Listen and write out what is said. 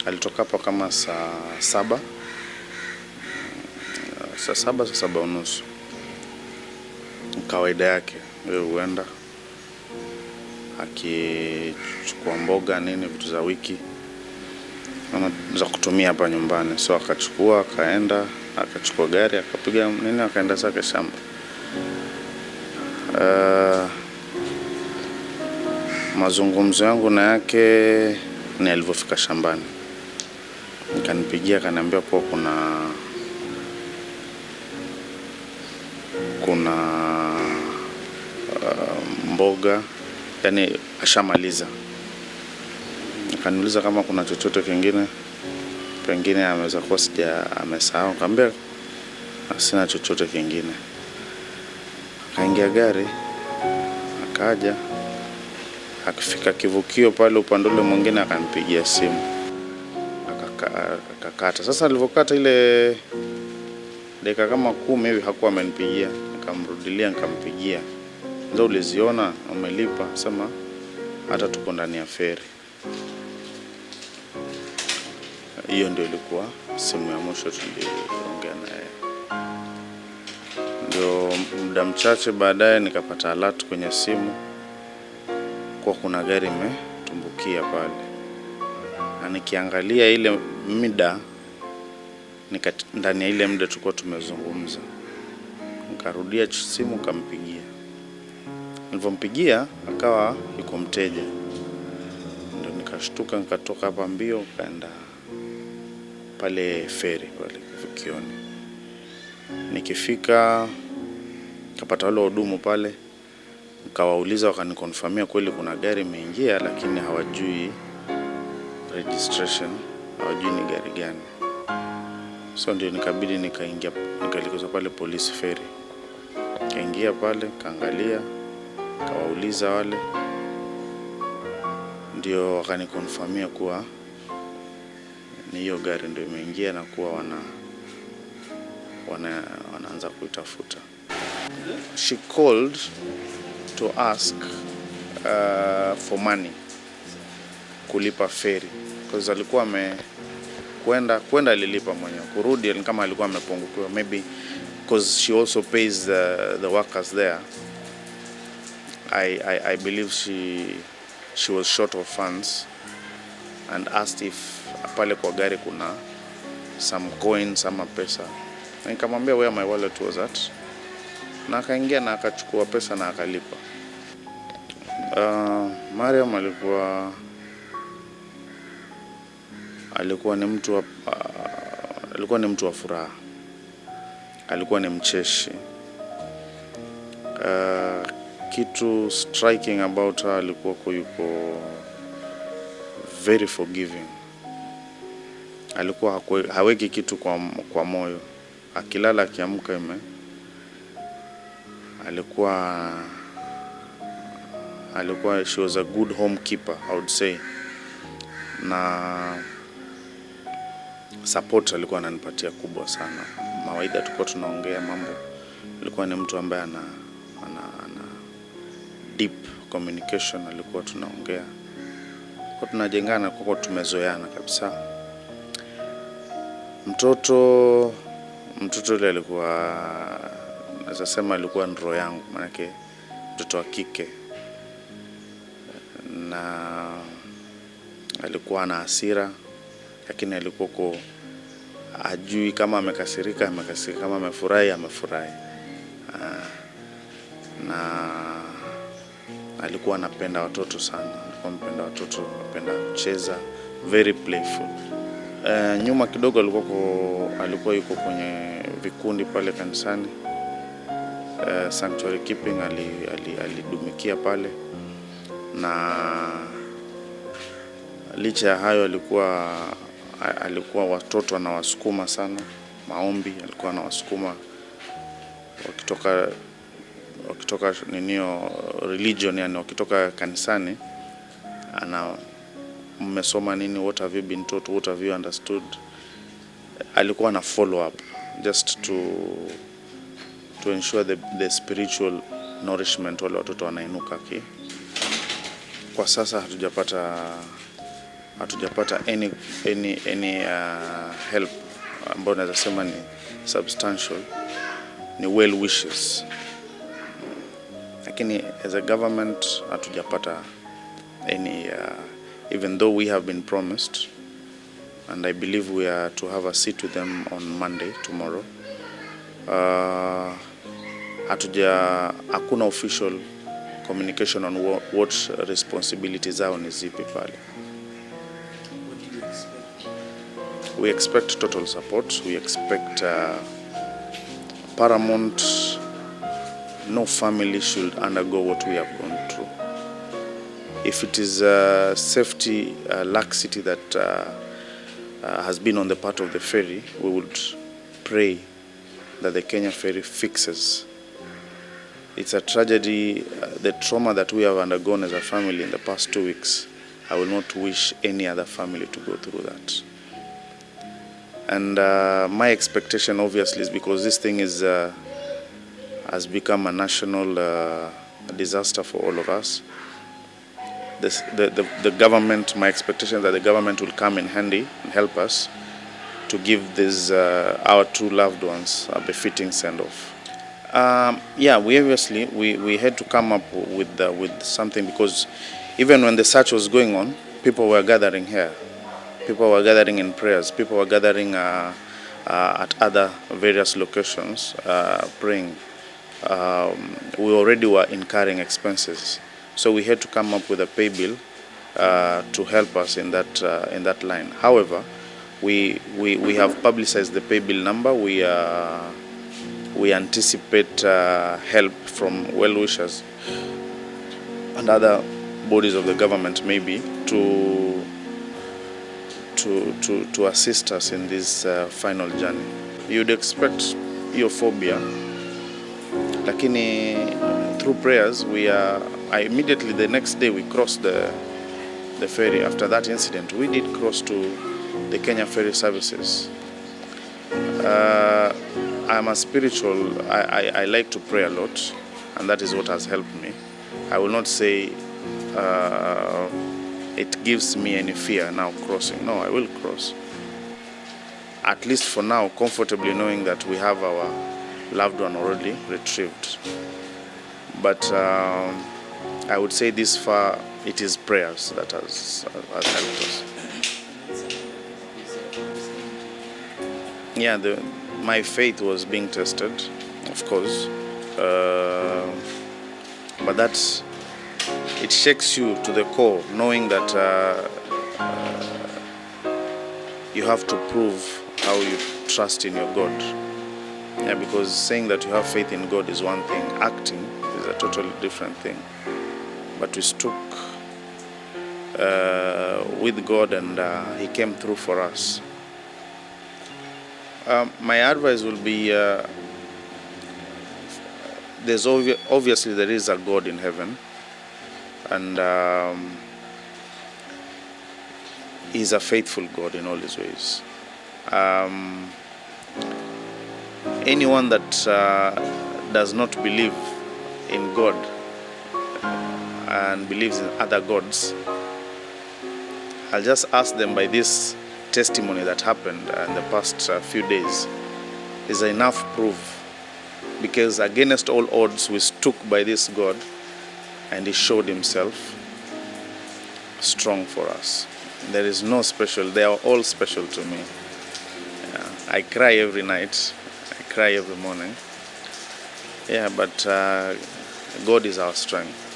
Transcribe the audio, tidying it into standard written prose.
Alitoka hapa kama saa 7. Saa 7, saa 7:30. Kawaida yake yeye huenda akichukua mboga nini vitu za wiki za kutumia hapa nyumbani. So akachukua, akaenda, akachukua gari, akapiga nini, akaenda zake shamba. Mazungumzo yangu na yake ni alivyofika shambani. Nikanipigia, akaniambia kwa kuna mboga, yani ashamaliza. Akaniuliza kama kuna chochote kingine pengine ameweza kuwa amesahau. Nikamwambia sina chochote kingine. Akaingia gari, akaja, akifika kivukio pale upande ule mwingine akanipigia simu. Akakata. Sasa alivyokata ile dakika kama 10 hivi hakuwa amenipigia. Nikamrudilia, nikampigia. Ndio uliziona umelipa? Sema hata tuko ndani ya feri. Hiyo ndio ilikuwa simu ya mwisho tuliongea naye. Ndio muda mchache baadaye nikapata alert kwenye simu kwa kuna gari imetumbukia pale. Na nikiangalia ile muda ndani ya ile muda tulikuwa tumezungumza. Nikarudia simu, kampigia. Nilipompigia akawa yuko mteja. Ndio nikashtuka, nikatoka hapa mbio kaenda pale feri pale kivukioni. Nikifika kapata wale wahudumu pale, nikawauliza, wakanikonfirmia kweli kuna gari imeingia, lakini hawajui registration, hawajui ni gari gani. So ndio nikabidi nikaelekeza pale police ferry. Kaingia pale, kaangalia, kawauliza wale, ndio wakanikonfirmia kuwa ni hiyo gari ndio imeingia na kuwa wanaanza kuitafuta. She called to ask for money kulipa ferry, because alikuwa kwenda alilipa mwenyewe, kurudi kama alikuwa amepungukiwa, maybe because she also pays the workers there. I believe she was short of funds and asked if pale kwa gari kuna some coins ama pesa. Na nikamwambia where my wallet was at, na akaingia na akachukua pesa na akalipa. Mariam alikuwa ni mtu wa furaha. Alikuwa ni mcheshi. Kitu striking about her, alikuwa yuko very forgiving. Alikuwa haweki kitu kwa moyo. Akilala, akiamka alikuwa she was a good homekeeper, I would say. Na support alikuwa ananipatia kubwa sana. Mawaidha tulikuwa tunaongea mambo. Alikuwa ni mtu ambaye ana deep communication. Alikuwa tunaongea, kwa tunajengana, kwa tumezoeana kabisa. Mtoto yule alikuwa, naweza sema alikuwa roho yangu, maana yake mtoto wa kike. Na alikuwa na hasira, lakini alikuwa ajui kama amekasirika, kama amefurahi. Na alikuwa anapenda watoto sana. Alikuwa anapenda watoto, anapenda kucheza, very playful. Nyuma kidogo alikuwa yuko kwenye vikundi pale kanisani. Sanctuary keeping, alidumikia pale. Na licha ya hayo alikuwa watoto anawasukuma sana maombi. Alikuwa anawasukuma wakitoka ninio religion, yani wakitoka kanisani, mmesoma nini, what have you been taught, what have you understood. Alikuwa na follow up just to ensure the spiritual nourishment wale watoto wanainuka. Kwa sasa hatujapata hatujapata any help ambayo naweza sema ni substantial, ni well wishes. Lakini as a government hatujapata any even though we have been promised, and I believe we are to have a sit with them on Monday, tomorrow. Hakuna official communication on what responsibilities zao ni zipi pale. What did you expect? We expect total support. We expect paramount, no family should undergo what we have gone through. If it is safety laxity that has been on the part of the ferry, we would pray that the Kenya ferry fixes. It's a tragedy, the trauma that we have undergone as a family in the past 2 weeks. I will not wish any other family to go through that. And my expectation obviously is, because this thing has become a national disaster for all of us. The government, my expectation is that the government will come in handy and help us to give these our two loved ones a befitting send-off. Yeah, we obviously we had to come up with something, because even when the search was going on, people were gathering here. People were gathering in prayers. People were gathering at other various locations praying. We already were incurring expenses, so we had to come up with a pay bill to help us in that line. However, we have publicized the pay bill number. We anticipate help from well-wishers and other bodies of the government, maybe to assist us in this final journey. You'd expect euphoria, lakini through prayers immediately the next day we crossed the ferry. After that incident, we did cross to the Kenya Ferry Services. I'm a spiritual, I like to pray a lot, and that is what has helped me. I will not say it gives me any fear now crossing. No, I will cross. At least for now, comfortably knowing that we have our loved one already retrieved. But I would say this far, it is prayers that has helped us. Yeah, my faith was being tested, of course, but it shakes you to the core, knowing that you have to prove how you trust in your God. Yeah, because saying that you have faith in God is one thing, acting is a totally different thing. But we stuck with God, and He came through for us. My advice will be, obviously there is a God in heaven, and He's a faithful God in all His ways. Anyone that does not believe in God and believes in other gods, I'll just ask them, by this testimony that happened in the past few days, is enough proof, because against all odds we stuck by this God, and He showed Himself strong for us. There is no special, they are all special to me. Yeah, I cry every night, I cry every morning. Yeah, but God is our strength.